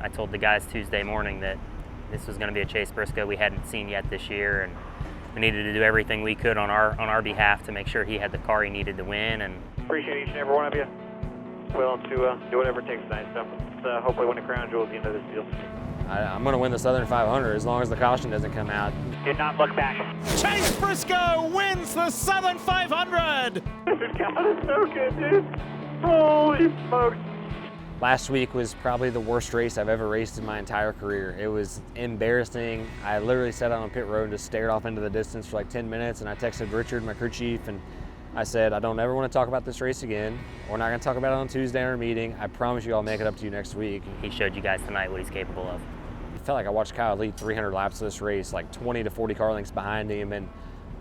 I told the guys Tuesday morning that this was going to be a Chase Briscoe we hadn't seen yet this year, and we needed to do everything we could on our behalf to make sure he had the car he needed to win. And appreciate each and every one of you. Willing to do whatever it takes tonight. So let's hopefully win a crown jewel at the end of this deal. I'm going to win the Southern 500 as long as the caution doesn't come out. Did not look back. Chase Briscoe wins the Southern 500. God, it's so good, dude. Holy smokes. Last week was probably the worst race I've ever raced in my entire career. It was embarrassing. I literally sat out on pit road and just stared off into the distance for like 10 minutes, and I texted Richard, my crew chief, and I said, I don't ever want to talk about this race again. We're not going to talk about it on Tuesday in our meeting. I promise you I'll make it up to you next week. He showed you guys tonight what he's capable of. I felt like I watched Kyle lead 300 laps of this race, like 20 to 40 car lengths behind him, and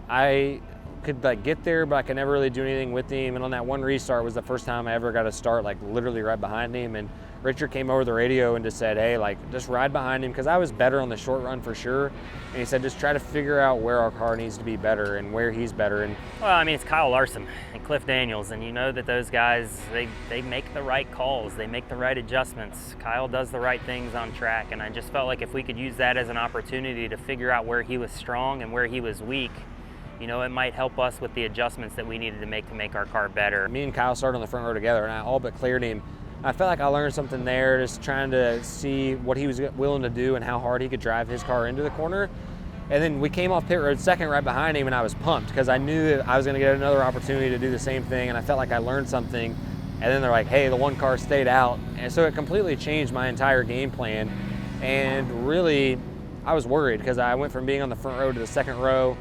I could like get there, but I could never really do anything with him. And on that one restart was the first time I ever got to start like literally right behind him. And Richard came over the radio and just said, hey, like just ride behind him, because I was better on the short run for sure. And he said, just try to figure out where our car needs to be better and where he's better. And well, I mean, it's Kyle Larson and Cliff Daniels, and you know that those guys, they make the right calls, they make the right adjustments. Kyle does the right things on track, and I just felt like if we could use that as an opportunity to figure out where he was strong and where he was weak, you know, it might help us with the adjustments that we needed to make our car better. Me and Kyle started on the front row together, and I all but cleared him. I felt like I learned something there, just trying to see what he was willing to do and how hard he could drive his car into the corner. And then we came off pit road second right behind him, and I was pumped because I knew that I was going to get another opportunity to do the same thing, and I felt like I learned something. And then they're like, hey, the one car stayed out. And so it completely changed my entire game plan. And really, I was worried because I went from being on the front row to the second row.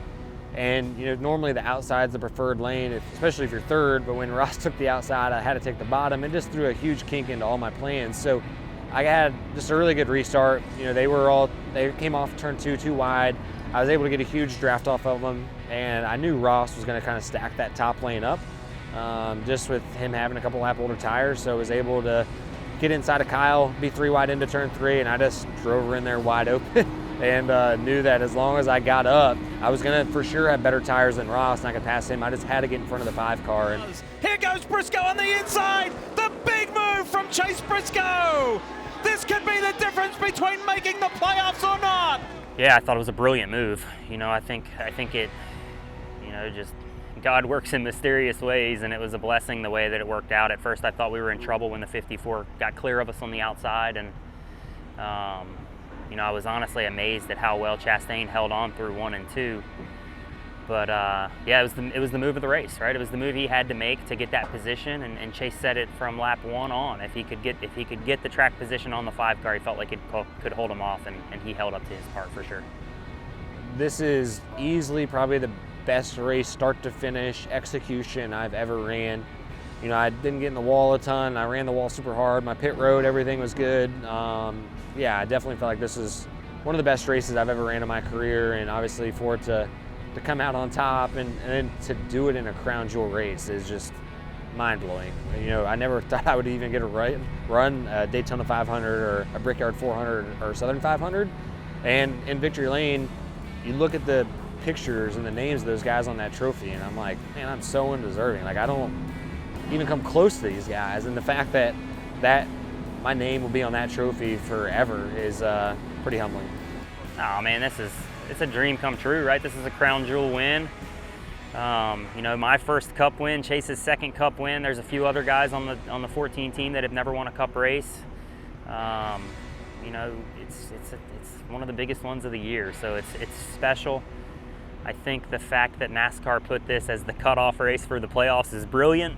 And you know, normally the outside's the preferred lane, especially if you're third, but when Ross took the outside, I had to take the bottom, and just threw a huge kink into all my plans. So I had just a really good restart. You know, they came off turn two too wide. I was able to get a huge draft off of them, and I knew Ross was going to kind of stack that top lane up, just with him having a couple lap older tires. So I was able to get inside of Kyle, be 3 wide into turn 3, and I just drove her in there wide open. And knew that as long as I got up, I was going to for sure have better tires than Ross, and I could pass him. I just had to get in front of the 5 car. And here goes Briscoe on the inside. The big move from Chase Briscoe. This could be the difference between making the playoffs or not. Yeah, I thought it was a brilliant move. You know, I think it, you know, just God works in mysterious ways, and it was a blessing the way that it worked out. At first, I thought we were in trouble when the 54 got clear of us on the outside, and you know, I was honestly amazed at how well Chastain held on through 1 and 2. But yeah, it was the move of the race, right? It was the move he had to make to get that position, and Chase said it from lap 1 on. If he could get the track position on the 5 car, he felt like it could hold him off, and he held up to his part for sure. This is easily probably the best race, start to finish execution I've ever ran. You know, I didn't get in the wall a ton. I ran the wall super hard. My pit road, everything was good. Yeah, I definitely felt like this is one of the best races I've ever ran in my career, and obviously for it to come out on top and then to do it in a crown jewel race is just mind-blowing. You know, I never thought I would even get a run a Daytona 500 or a Brickyard 400 or Southern 500. And in Victory Lane, you look at the pictures and the names of those guys on that trophy, and I'm like, man, I'm so undeserving. Like, I don't even come close to these guys, and the fact that my name will be on that trophy forever is pretty humbling. Oh man, it's a dream come true, right? This is a crown jewel win. You know, my first Cup win, Chase's second Cup win. There's a few other guys on the 14 team that have never won a Cup race. You know, it's one of the biggest ones of the year, so it's special. I think the fact that NASCAR put this as the cutoff race for the playoffs is brilliant.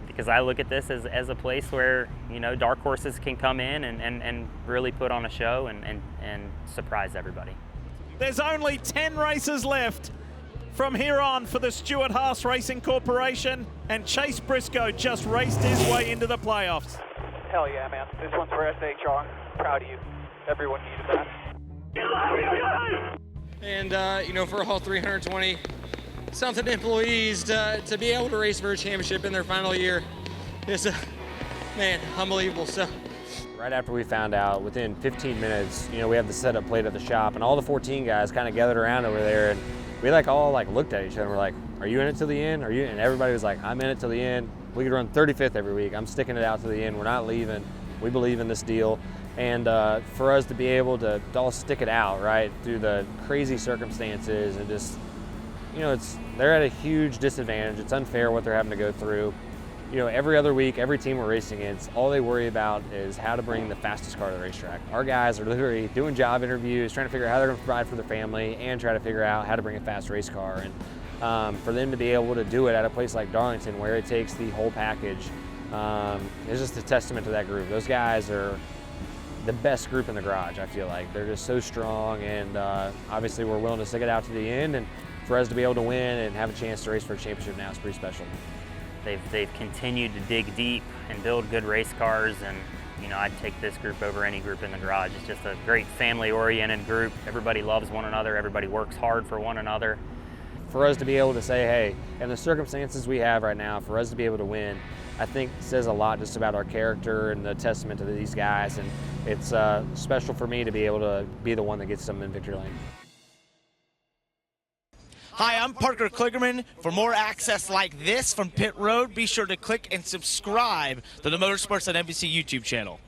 Because I look at this as a place where, you know, dark horses can come in and really put on a show and surprise everybody. There's only 10 races left from here on for the Stewart-Haas Racing Corporation, and Chase Briscoe just raced his way into the playoffs. Hell yeah, man. This one's for SHR. Proud of you. Everyone needed that. And, you know, for all 320 something employees to be able to race for a championship in their final year is, man, unbelievable. So right after we found out, within 15 minutes, you know, we have the setup plate at the shop, and all the 14 guys kind of gathered around over there, and we all looked at each other and we're like, are you in it till the end? And everybody was like, I'm in it till the end. We could run 35th every week. I'm sticking it out to the end. We're not leaving. We believe in this deal. And for us to be able to all stick it out, right, through the crazy circumstances and just, you know, they're at a huge disadvantage. It's unfair what they're having to go through. You know, every other week, every team we're racing against, all they worry about is how to bring the fastest car to the racetrack. Our guys are literally doing job interviews, trying to figure out how they're going to provide for their family and try to figure out how to bring a fast race car. And for them to be able to do it at a place like Darlington, where it takes the whole package, is just a testament to that group. Those guys are the best group in the garage, I feel like. They're just so strong, and obviously we're willing to stick it out to the end, and for us to be able to win and have a chance to race for a championship now is pretty special. They've continued to dig deep and build good race cars, and you know, I'd take this group over any group in the garage. It's just a great family-oriented group. Everybody loves one another. Everybody works hard for one another. For us to be able to say, hey, in the circumstances we have right now, for us to be able to win, I think says a lot just about our character and the testament to these guys. And it's special for me to be able to be the one that gets them in victory lane. Hi, I'm Parker Kligerman. For more access like this from Pit Road, be sure to click and subscribe to the Motorsports on NBC YouTube channel.